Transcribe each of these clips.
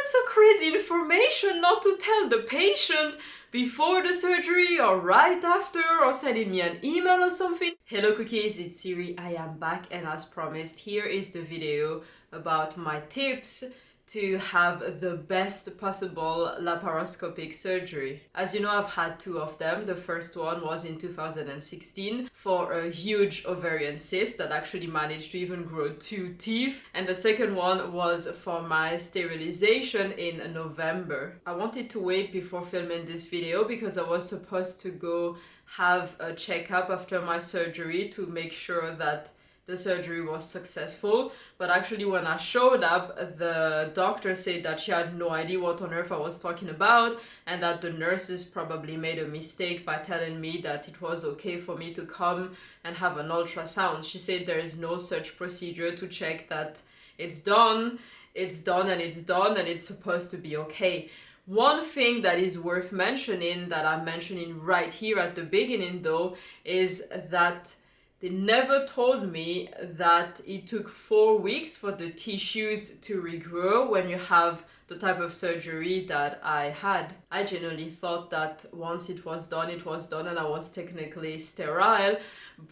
that's a crazy information not to tell the patient before the surgery or right after or sending me an email or something. Hello cookies, it's Siri. I am back, and as promised, here is the video about my tips to have the best possible laparoscopic surgery. As you know, I've had two of them. The first one was in 2016 for a huge ovarian cyst that actually managed to even grow 2 teeth. And the second one was for my sterilization in November. I wanted to wait before filming this video because I was supposed to go have a checkup after my surgery to make sure that the surgery was successful. But actually when I showed up, the doctor said that she had no idea what on earth I was talking about, and that the nurses probably made a mistake by telling me that it was okay for me to come and have an ultrasound. She said there is no such procedure to check that it's done and it's supposed to be okay. One thing that is worth mentioning, that I'm mentioning right here at the beginning though, is that they never told me that it took 4 weeks for the tissues to regrow when you have the type of surgery that I had. I genuinely thought that once it was done and I was technically sterile.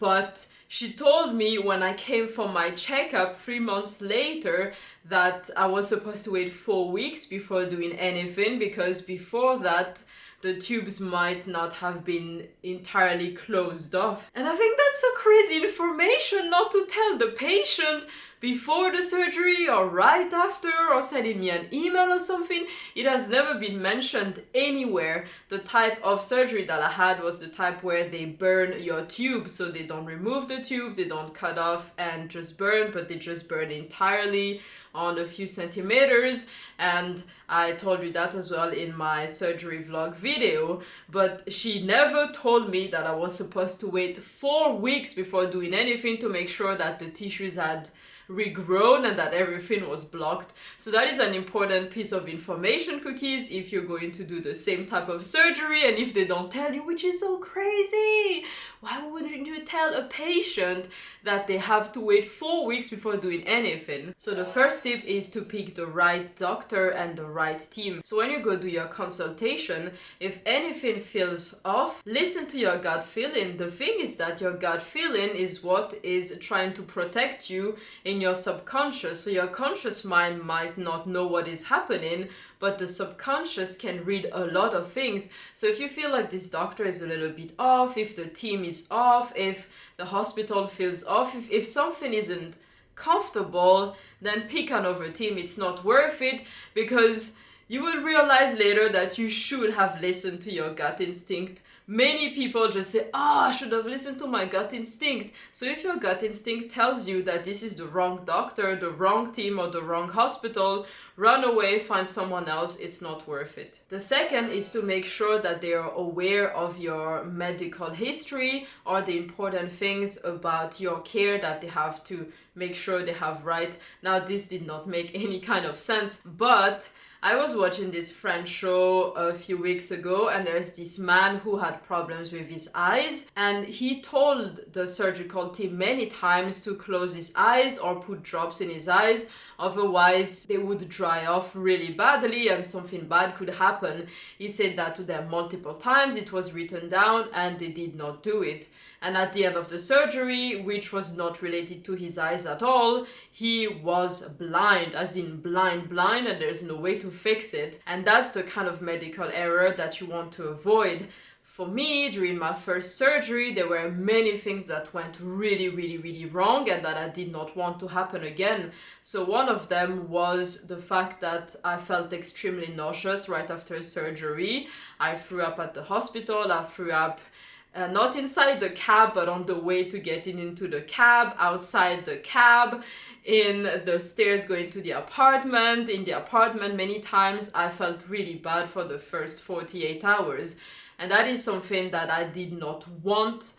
But she told me when I came for my checkup 3 months later that I was supposed to wait 4 weeks before doing anything, because before that the tubes might not have been entirely closed off. And I think that's a crazy information not to tell the patient before the surgery or right after or sending me an email or something. It has never been mentioned anywhere. The type of surgery that I had was the type where they burn your tubes, so they don't remove the tubes, they don't cut off and just burn, but they just burn entirely on a few centimeters. And I told you that as well in my surgery vlog video. But she never told me that I was supposed to wait 4 weeks before doing anything to make sure that the tissues had regrown and that everything was blocked. So that is an important piece of information, cookies, if you're going to do the same type of surgery and if they don't tell you, which is so crazy. Why wouldn't you tell a patient that they have to wait 4 weeks before doing anything? So the first tip is to pick the right doctor and the right team. So when you go do your consultation, if anything feels off, listen to your gut feeling. The thing is that your gut feeling is what is trying to protect you in your subconscious. So your conscious mind might not know what is happening, but the subconscious can read a lot of things. So if you feel like this doctor is a little bit off, if the team is off, if the hospital feels off, if something isn't comfortable, then pick another team. It's not worth it, because you will realize later that you should have listened to your gut instinct. Many people just say, I should have listened to my gut instinct. So if your gut instinct tells you that this is the wrong doctor, the wrong team, or the wrong hospital, run away, find someone else. It's not worth it. The second is to make sure that they are aware of your medical history or the important things about your care that they have to make sure they have right. Now, this did not make any kind of sense, but I was watching this French show a few weeks ago, and there's this man who had problems with his eyes, and he told the surgical team many times to close his eyes or put drops in his eyes, otherwise they would dry off really badly and something bad could happen. He said that to them multiple times, it was written down, and they did not do it. And at the end of the surgery, which was not related to his eyes at all, he was blind, as in blind, and there's no way to fix it. And that's the kind of medical error that you want to avoid. For me, during my first surgery, there were many things that went really wrong and that I did not want to happen again. So one of them was the fact that I felt extremely nauseous right after surgery. I threw up at the hospital, I threw up not inside the cab, but on the way to getting into the cab, outside the cab, in the stairs going to the apartment, in the apartment many times. I felt really bad for the first 48 hours. And that is something that I did not want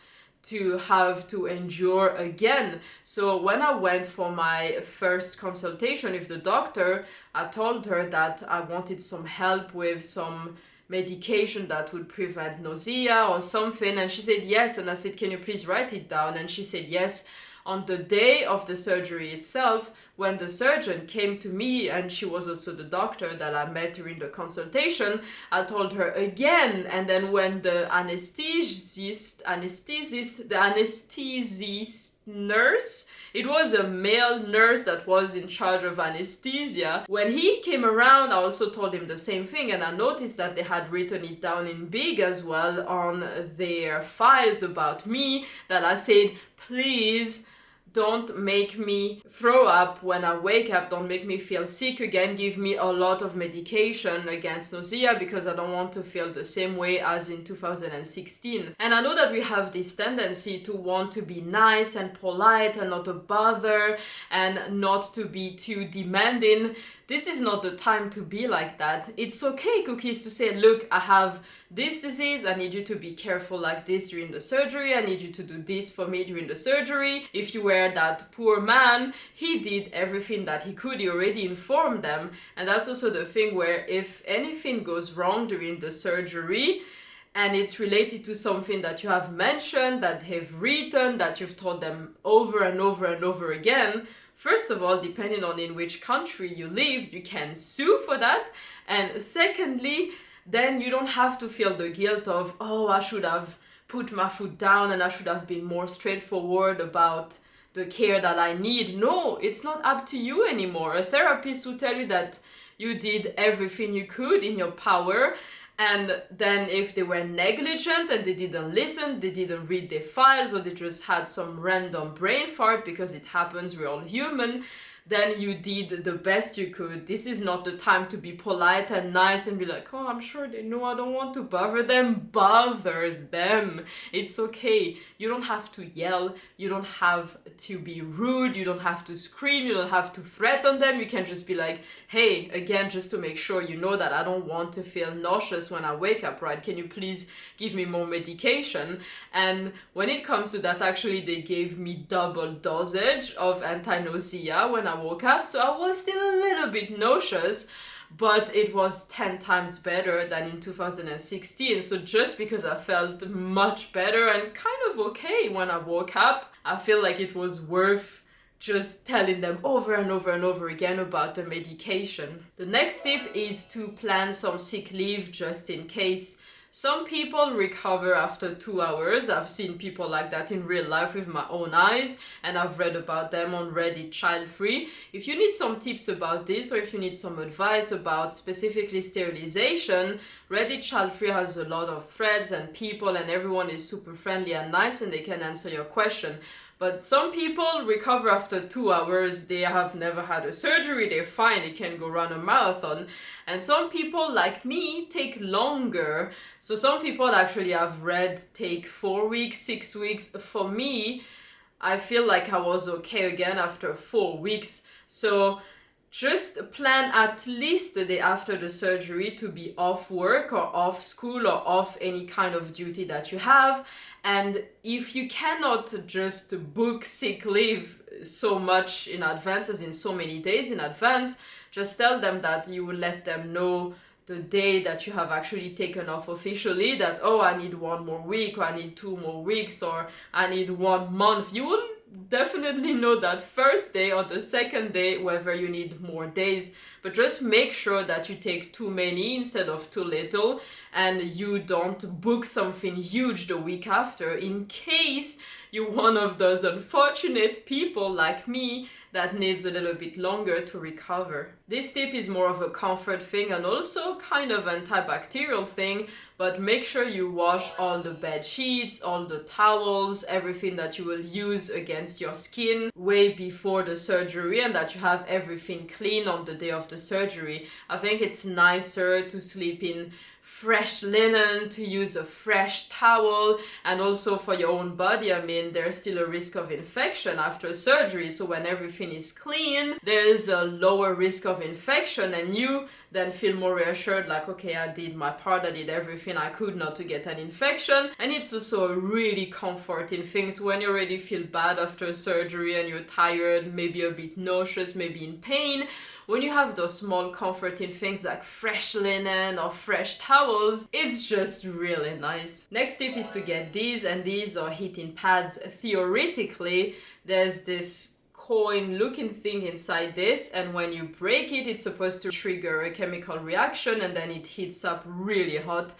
to have to endure again. So when I went for my first consultation with the doctor, I told her that I wanted some help with some medication that would prevent nausea or something, and she said yes. And I said, can you please write it down? And she said yes. On the day of the surgery itself, when the surgeon came to me, and she was also the doctor that I met during the consultation, I told her again. And then when the anesthesist nurse, it was a male nurse that was in charge of anesthesia, when he came around, I also told him the same thing, and I noticed that they had written it down in big as well on their files about me, that I said, please don't make me throw up when I wake up, don't make me feel sick again, give me a lot of medication against nausea because I don't want to feel the same way as in 2016. And I know that we have this tendency to want to be nice and polite and not a bother and not to be too demanding. This is not the time to be like that. It's okay, Cookies, to say, look, I have this disease, I need you to be careful like this during the surgery, I need you to do this for me during the surgery. If you were that poor man, he did everything that he could, he already informed them. And that's also the thing where if anything goes wrong during the surgery, and it's related to something that you have mentioned, that they've written, that you've told them over and over and over again, first of all, depending on in which country you live, you can sue for that. And secondly, then you don't have to feel the guilt of, oh, I should have put my foot down and I should have been more straightforward about the care that I need. No, it's not up to you anymore. A therapist will tell you that you did everything you could in your power. And then if they were negligent and they didn't listen, they didn't read their files, or they just had some random brain fart, because it happens, we're all human, then you did the best you could. This is not the time to be polite and nice and be like, oh, I'm sure they know I don't want to bother them. Bother them. It's okay. You don't have to yell. You don't have to be rude. You don't have to scream. You don't have to threaten them. You can just be like, hey, again, just to make sure you know that I don't want to feel nauseous when I wake up, right? Can you please give me more medication? And when it comes to that, actually, they gave me double dosage of anti-nausea when I woke up, so I was still a little bit nauseous, but it was 10 times better than in 2016. So just because I felt much better and kind of okay when I woke up, I feel like it was worth just telling them over and over and over again about the medication. The next tip is to plan some sick leave just in case. Some people recover after 2 hours. I've seen people like that in real life with my own eyes, and I've read about them on Reddit childfree. If you need some tips about this, or if you need some advice about specifically sterilization, Reddit childfree has a lot of threads and people, and everyone is super friendly and nice, and they can answer your question. But some people recover after 2 hours, they have never had a surgery, they're fine, they can go run a marathon. And some people, like me, take longer. So some people actually I've read take 4 weeks, 6 weeks. For me, I feel like I was okay again after 4 weeks. So just plan at least the day after the surgery to be off work or off school or off any kind of duty that you have. And if you cannot just book sick leave so much in advance, as in so many days in advance, just tell them that you will let them know the day that you have actually taken off officially, that, oh, I need 1 more week, or I need 2 more weeks, or I need 1 month. You will definitely know that first day or the second day, whether you need more days. But just make sure that you take too many instead of too little, and you don't book something huge the week after, in case you're one of those unfortunate people like me that needs a little bit longer to recover. This tip is more of a comfort thing and also kind of antibacterial thing, but make sure you wash all the bed sheets, all the towels, everything that you will use against your skin way before the surgery, and that you have everything clean on the day of the surgery. I think it's nicer to sleep in fresh linen, to use a fresh towel, and also for your own body. I mean, there's still a risk of infection after surgery, so when everything is clean, there is a lower risk of infection, and you then feel more reassured, like, okay, I did my part, I did everything I could not to get an infection. And it's also a really comforting thing. So when you already feel bad after surgery and you're tired, maybe a bit nauseous, maybe in pain, when you have those small comforting things like fresh linen or fresh towels, it's just really nice. Next tip is to get these, and these are heating pads. Theoretically, there's this coin looking thing inside this, and when you break it, it's supposed to trigger a chemical reaction and then it heats up really hot.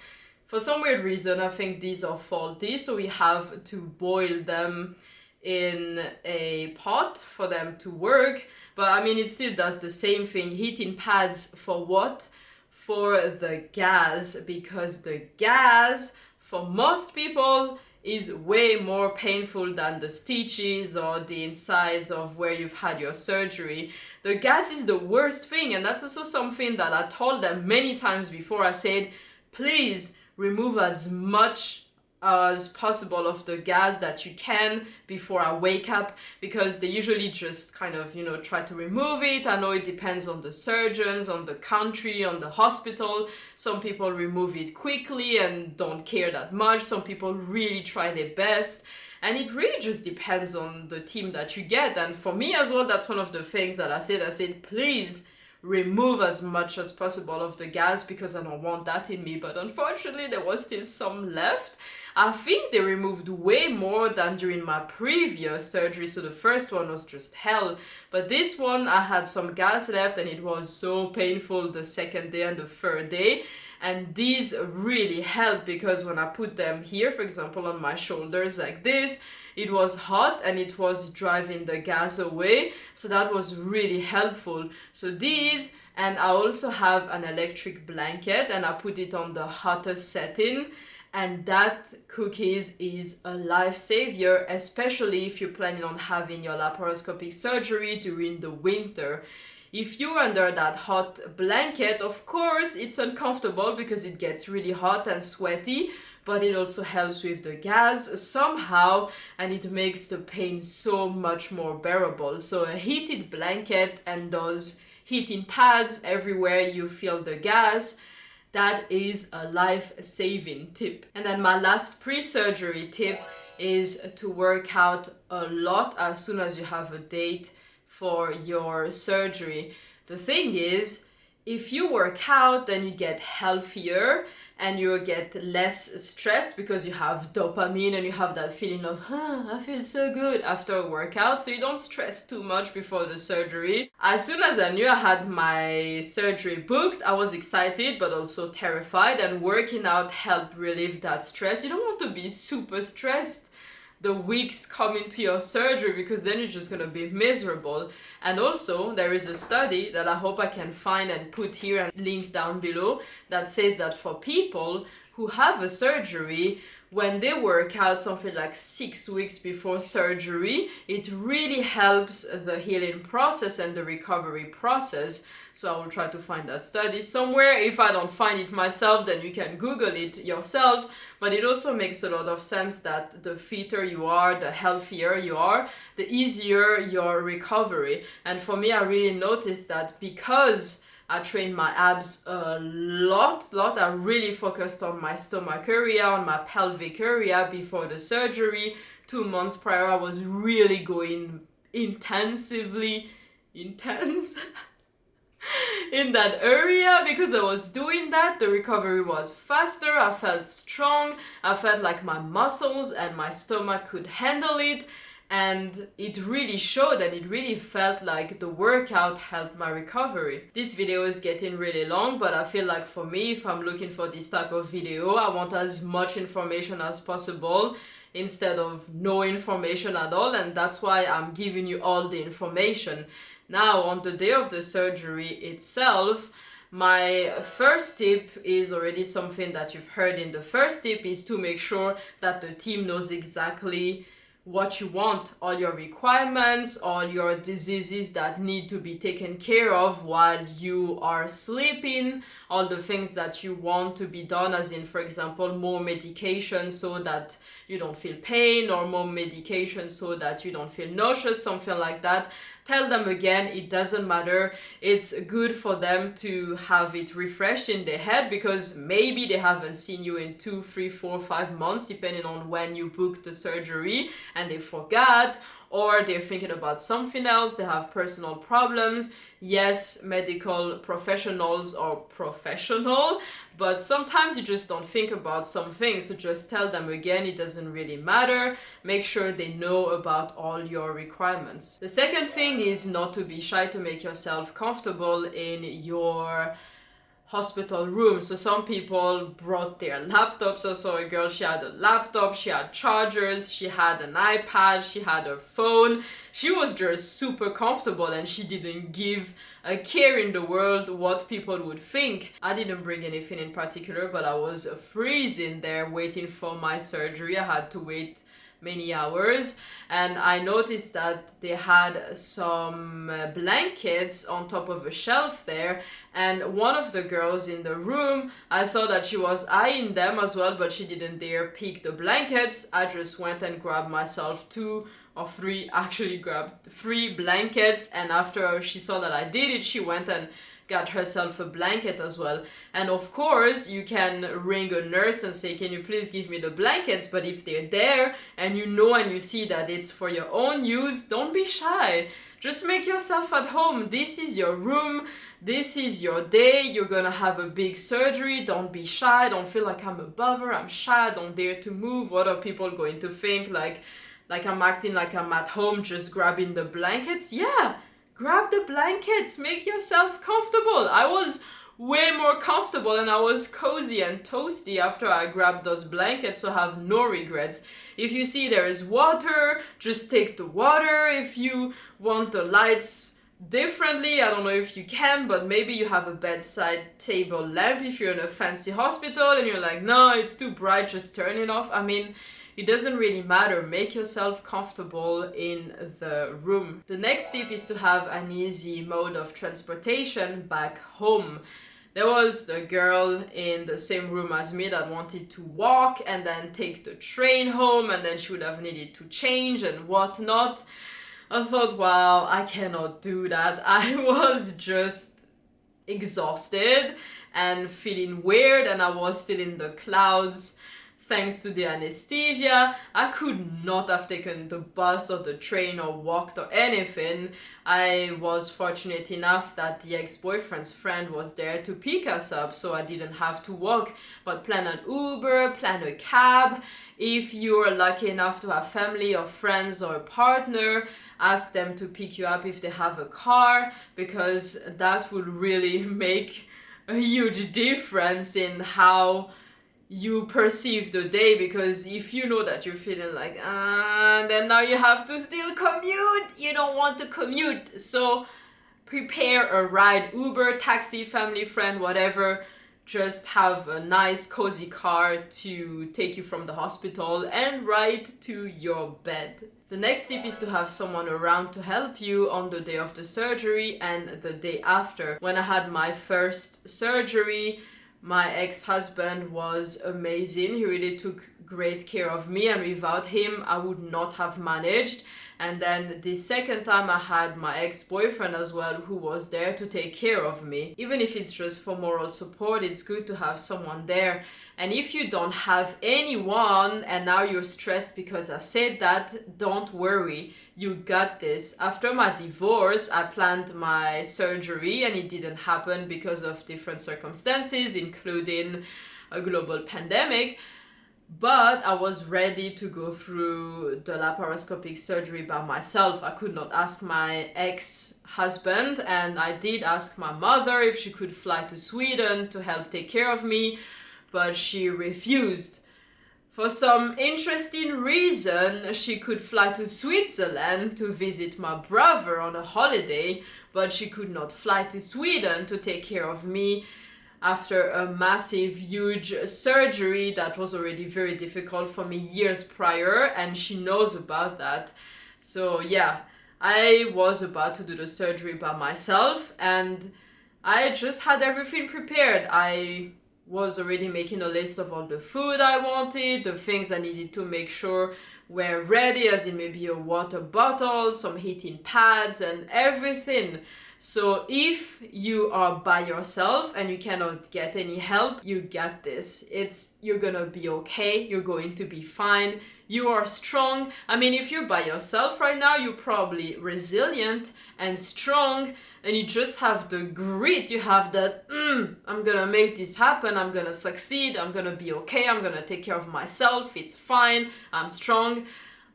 For some weird reason, I think these are faulty, so we have to boil them in a pot for them to work. But I mean, it still does the same thing. Heating pads for what? For the gas, because the gas for most people is way more painful than the stitches or the insides of where you've had your surgery. The gas is the worst thing, and that's also something that I told them many times before. I said, please remove as much as possible of the gas that you can before I wake up, because they usually just kind of, try to remove it. I know it depends on the surgeons, on the country, on the hospital. Some people remove it quickly and don't care that much. Some people really try their best. And it really just depends on the team that you get. And for me as well, that's one of the things that I said, please remove as much as possible of the gas, because I don't want that in me. But unfortunately, there was still some left. I think they removed way more than during my previous surgery, so the first one was just hell. But this one, I had some gas left and it was so painful the second day and the third day. And these really helped, because when I put them here, for example, on my shoulders like this, it was hot and it was driving the gas away. So that was really helpful. So these, and I also have an electric blanket and I put it on the hottest setting. And that, cookies, is a lifesaver, especially if you're planning on having your laparoscopic surgery during the winter. If you're under that hot blanket, of course, it's uncomfortable because it gets really hot and sweaty, but it also helps with the gas somehow, and it makes the pain so much more bearable. So a heated blanket and those heating pads everywhere you feel the gas, that is a life-saving tip. And then my last pre-surgery tip is to work out a lot as soon as you have a date for your surgery. The thing is, if you work out, then you get healthier and you get less stressed because you have dopamine and you have that feeling of, I feel so good after a workout, so you don't stress too much before the surgery. As soon as I knew I had my surgery booked, I was excited but also terrified, and working out helped relieve that stress. You don't want to be super stressed the weeks coming to your surgery, because then you're just gonna be miserable. And also, there is a study that I hope I can find and put here and link down below that says that for people who have a surgery, when they work out something like 6 weeks before surgery, it really helps the healing process and the recovery process. So I will try to find that study somewhere. If I don't find it myself, then you can Google it yourself. But it also makes a lot of sense that the fitter you are, the healthier you are, the easier your recovery. And for me, I really noticed that because I trained my abs a lot. I really focused on my stomach area, on my pelvic area before the surgery. 2 months prior, I was really going intensely intense in that area. Because I was doing that, the recovery was faster, I felt strong, I felt like my muscles and my stomach could handle it. And it really showed, and it really felt like the workout helped my recovery. This video is getting really long, but I feel like for me, if I'm looking for this type of video, I want as much information as possible instead of no information at all, and that's why I'm giving you all the information. Now, on the day of the surgery itself, my first tip is already something that you've heard in the first tip, is to make sure that the team knows exactly what you want, all your requirements, all your diseases that need to be taken care of while you are sleeping, all the things that you want to be done, as in, for example, more medication so that you don't feel pain, or more medication so that you don't feel nauseous, something like that. Tell them again, it doesn't matter. It's good for them to have it refreshed in their head, because maybe they haven't seen you in 2, 3, 4, 5 months, depending on when you booked the surgery, and they forgot, or they're thinking about something else, they have personal problems. Yes, medical professionals are professional, but sometimes you just don't think about some things, so just tell them again, it doesn't really matter. Make sure they know about all your requirements. The second thing is not to be shy, to make yourself comfortable in your hospital room. So some people brought their laptops. I saw a girl, she had a laptop, she had chargers, she had an iPad, she had her phone. She was just super comfortable and she didn't give a care in the world what people would think. I didn't bring anything in particular, but I was freezing there waiting for my surgery. I had to wait many hours, and I noticed that they had some blankets on top of a shelf there, and one of the girls in the room, I saw that she was eyeing them as well, but she didn't dare pick the blankets. I just went and grabbed myself grabbed 3 blankets, and after she saw that I did it, she went and got herself a blanket as well. And of course, you can ring a nurse and say, can you please give me the blankets? But if they're there and you know and you see that it's for your own use, don't be shy. Just make yourself at home. This is your room. This is your day. You're gonna have a big surgery. Don't be shy. Don't feel like I'm a bother. I'm shy. I don't dare to move. What are people going to think? Like I'm acting like I'm at home just grabbing the blankets? Yeah. Grab the blankets, make yourself comfortable. I was way more comfortable and I was cozy and toasty after I grabbed those blankets, so I have no regrets. If you see there is water, just take the water. If you want the lights differently, I don't know if you can, but maybe you have a bedside table lamp if you're in a fancy hospital and you're like, no, it's too bright, just turn it off. I mean, it doesn't really matter. Make yourself comfortable in the room. The next tip is to have an easy mode of transportation back home. There was a girl in the same room as me that wanted to walk and then take the train home, and then she would have needed to change and whatnot. I thought, wow, I cannot do that. I was just exhausted and feeling weird, and I was still in the clouds. Thanks to the anesthesia, I could not have taken the bus or the train or walked or anything. I was fortunate enough that the ex-boyfriend's friend was there to pick us up, so I didn't have to walk, but plan an Uber, plan a cab. If you're lucky enough to have family or friends or a partner, ask them to pick you up if they have a car, because that will really make a huge difference in how you perceive the day. Because if you know that you're feeling like then now you have to still commute, you don't want to commute, so prepare a ride, Uber, taxi, family, friend, whatever. Just have a nice cozy car to take you from the hospital and right to your bed. The next tip is to have someone around to help you on the day of the surgery and the day after. When I had my first surgery, my ex-husband was amazing. He really took great care of me, and without him I would not have managed. And then the second time I had my ex-boyfriend as well, who was there to take care of me. Even if it's just for moral support, it's good to have someone there. And if you don't have anyone and now you're stressed because I said that, don't worry, you got this. After my divorce, I planned my surgery and it didn't happen because of different circumstances, including a global pandemic. But I was ready to go through the laparoscopic surgery by myself. I could not ask my ex-husband, and I did ask my mother if she could fly to Sweden to help take care of me, but she refused. For some interesting reason, she could fly to Switzerland to visit my brother on a holiday, but she could not fly to Sweden to take care of me after a massive, huge surgery that was already very difficult for me years prior, and she knows about that. So yeah, I was about to do the surgery by myself, and I just had everything prepared. I was already making a list of all the food I wanted, the things I needed to make sure were ready, as in maybe a water bottle, some heating pads, and everything. So if you are by yourself and you cannot get any help, you got this. You're gonna be okay, you're going to be fine. You are strong. I mean, if you're by yourself right now, you're probably resilient and strong, and you just have the grit. You have that, I'm gonna make this happen, I'm gonna succeed, I'm gonna be okay, I'm gonna take care of myself, it's fine, I'm strong.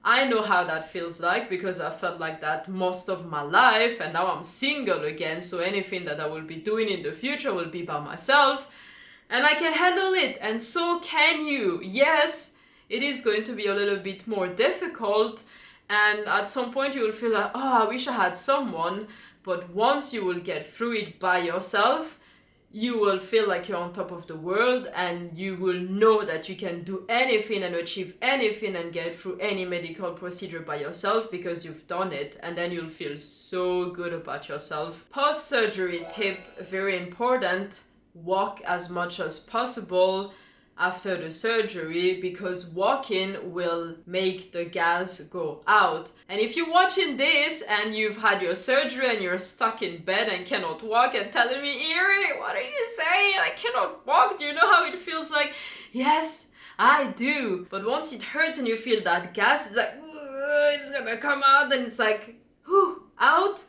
I know how that feels like because I felt like that most of my life, and now I'm single again, so anything that I will be doing in the future will be by myself, and I can handle it, and so can you. Yes, it is going to be a little bit more difficult, and at some point you will feel like, oh, I wish I had someone, but once you will get through it by yourself, you will feel like you're on top of the world, and you will know that you can do anything and achieve anything and get through any medical procedure by yourself because you've done it, and then you'll feel so good about yourself. Post-surgery tip, very important, walk as much as possible after the surgery, because walking will make the gas go out. And if you're watching this and you've had your surgery and you're stuck in bed and cannot walk and telling me, Eri, what are you saying? I cannot walk. Do you know how it feels like? Yes, I do. But once it hurts and you feel that gas, it's like, it's gonna come out, and it's like, out.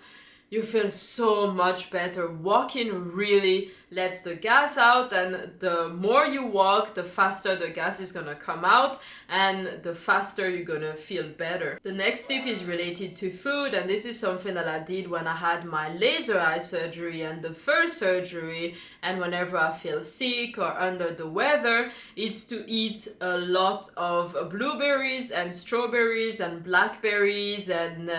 You feel so much better. Walking really lets the gas out, and the more you walk, the faster the gas is gonna come out, and the faster you're gonna feel better. The next tip is related to food, and this is something that I did when I had my laser eye surgery and the first surgery, and whenever I feel sick or under the weather, it's to eat a lot of blueberries and strawberries and blackberries and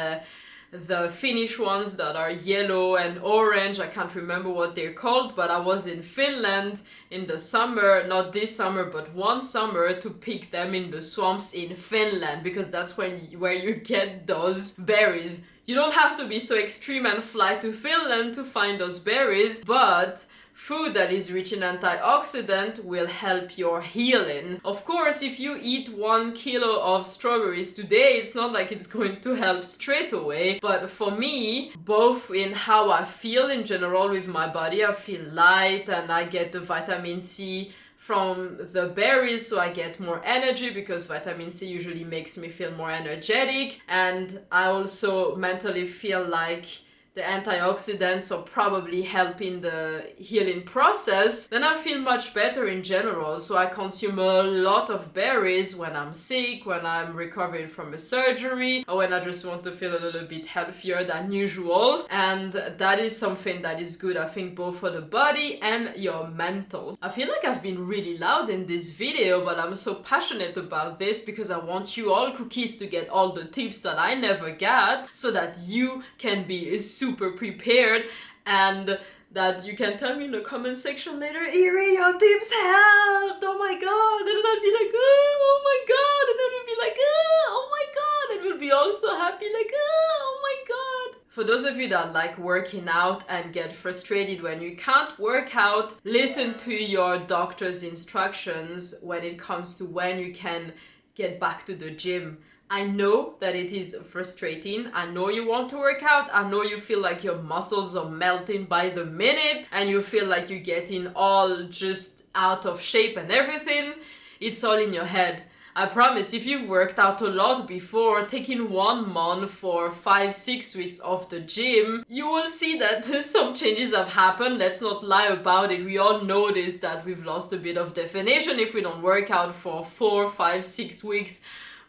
the Finnish ones that are yellow and orange. I can't remember what they're called, but I was in Finland in the summer, not this summer, but one summer, to pick them in the swamps in Finland, because that's where you get those berries. You don't have to be so extreme and fly to Finland to find those berries, but food that is rich in antioxidant will help your healing. Of course, if you eat 1 kilo of strawberries today, it's not like it's going to help straight away. But for me, both in how I feel in general with my body, I feel light and I get the vitamin C from the berries, so I get more energy because vitamin C usually makes me feel more energetic. And I also mentally feel like the antioxidants are probably helping the healing process, then I feel much better in general. So I consume a lot of berries when I'm sick, when I'm recovering from a surgery, or when I just want to feel a little bit healthier than usual. And that is something that is good, I think, both for the body and your mental. I feel like I've been really loud in this video, but I'm so passionate about this because I want you all cookies to get all the tips that I never got, so that you can be super prepared, and that you can tell me in the comment section later, Eri, your tips helped, oh my god, and then I'll be like, oh my god, and then we'll be like, oh my god, and we'll be all so happy, like, oh my god. For those of you that like working out and get frustrated when you can't work out, listen to your doctor's instructions when it comes to when you can get back to the gym. I know that it is frustrating. I know you want to work out. I know you feel like your muscles are melting by the minute and you feel like you're getting all just out of shape and everything. It's all in your head. I promise, if you've worked out a lot before, taking 1 month for 5-6 weeks off the gym, you will see that some changes have happened. Let's not lie about it. We all notice that we've lost a bit of definition if we don't work out for 4, 5, 6 weeks.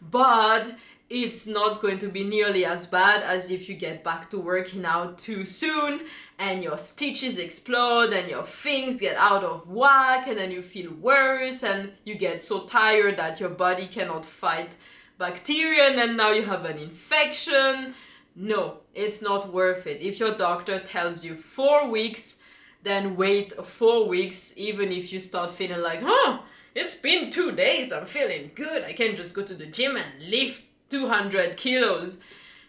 But it's not going to be nearly as bad as if you get back to working out too soon and your stitches explode and your things get out of whack, and then you feel worse and you get so tired that your body cannot fight bacteria and then now you have an infection. No, it's not worth it. If your doctor tells you 4 weeks, then wait 4 weeks, even if you start feeling like, it's been 2 days, I'm feeling good, I can just go to the gym and lift 200 kilos.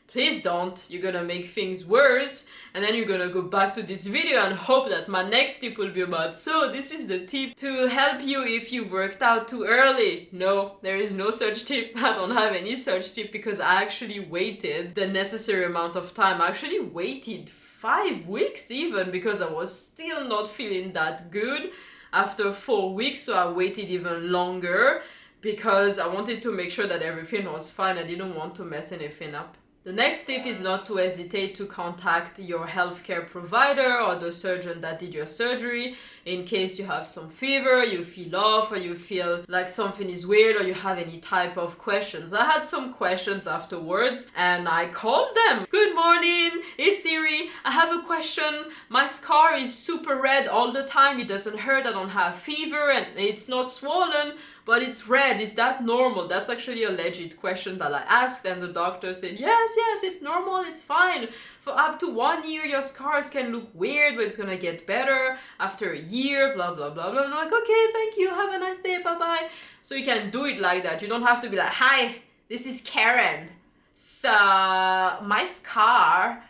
Please don't. You're gonna make things worse, and then you're gonna go back to this video and hope that my next tip will be about, so this is the tip to help you if you've worked out too early. No, there is no such tip. I don't have any such tip because I actually waited the necessary amount of time. I actually waited 5 weeks even because I was still not feeling that good after 4 weeks, so I waited even longer because I wanted to make sure that everything was fine. I didn't want to mess anything up. The next tip is not to hesitate to contact your healthcare provider or the surgeon that did your surgery in case you have some fever, you feel off, or you feel like something is weird, or you have any type of questions. I had some questions afterwards and I called them. Good morning, it's Siri. I have a question. My scar is super red all the time. It doesn't hurt. I don't have fever and it's not swollen, but it's red. Is that normal? That's actually a legit question that I asked, and the doctor said, yes, it's normal, it's fine. For up to 1 year, your scars can look weird, but it's gonna get better after a year, blah, blah, blah, blah. And I'm like, okay, thank you, have a nice day, bye-bye. So you can do it like that. You don't have to be like, hi, this is Karen. So, my scar,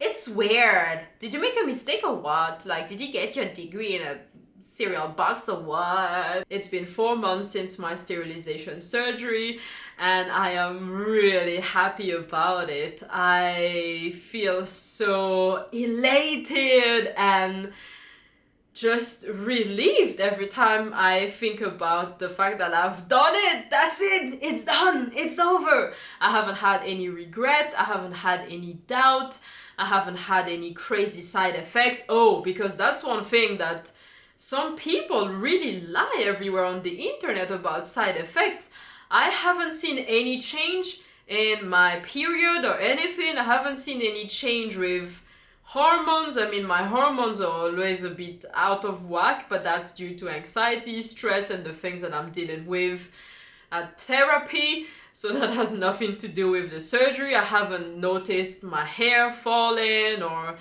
it's weird. Did you make a mistake or what? Like, did you get your degree in a cereal box or what? It's been 4 months since my sterilization surgery and I am really happy about it. I feel so elated and just relieved every time I think about the fact that I've done it. That's it. It's done. It's over. I haven't had any regret. I haven't had any doubt. I haven't had any crazy side effect. Oh, because that's one thing that some people really lie everywhere on the internet about side effects. I haven't seen any change in my period or anything. I haven't seen any change with hormones. I mean, my hormones are always a bit out of whack, but that's due to anxiety, stress, and the things that I'm dealing with at therapy. So that has nothing to do with the surgery. I haven't noticed my hair falling or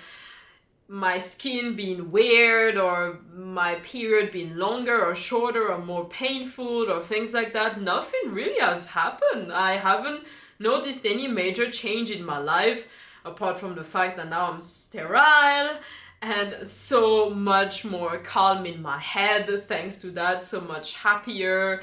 my skin being weird or my period being longer or shorter or more painful or things like that. Nothing really has happened. I haven't noticed any major change in my life apart from the fact that now I'm sterile and so much more calm in my head thanks to that, so much happier,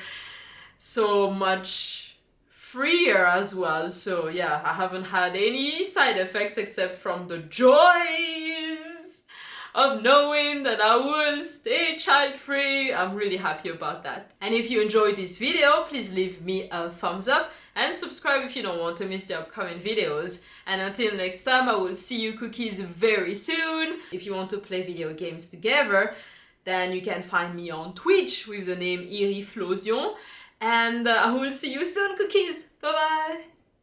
so much freer as well. So yeah, I haven't had any side effects except from the joys of knowing that I will stay child-free. I'm really happy about that. And if you enjoyed this video, please leave me a thumbs up and subscribe if you don't want to miss the upcoming videos. And until next time, I will see you cookies very soon. If you want to play video games together, then you can find me on Twitch with the name Iriflosion. And I will see you soon, cookies. Bye bye.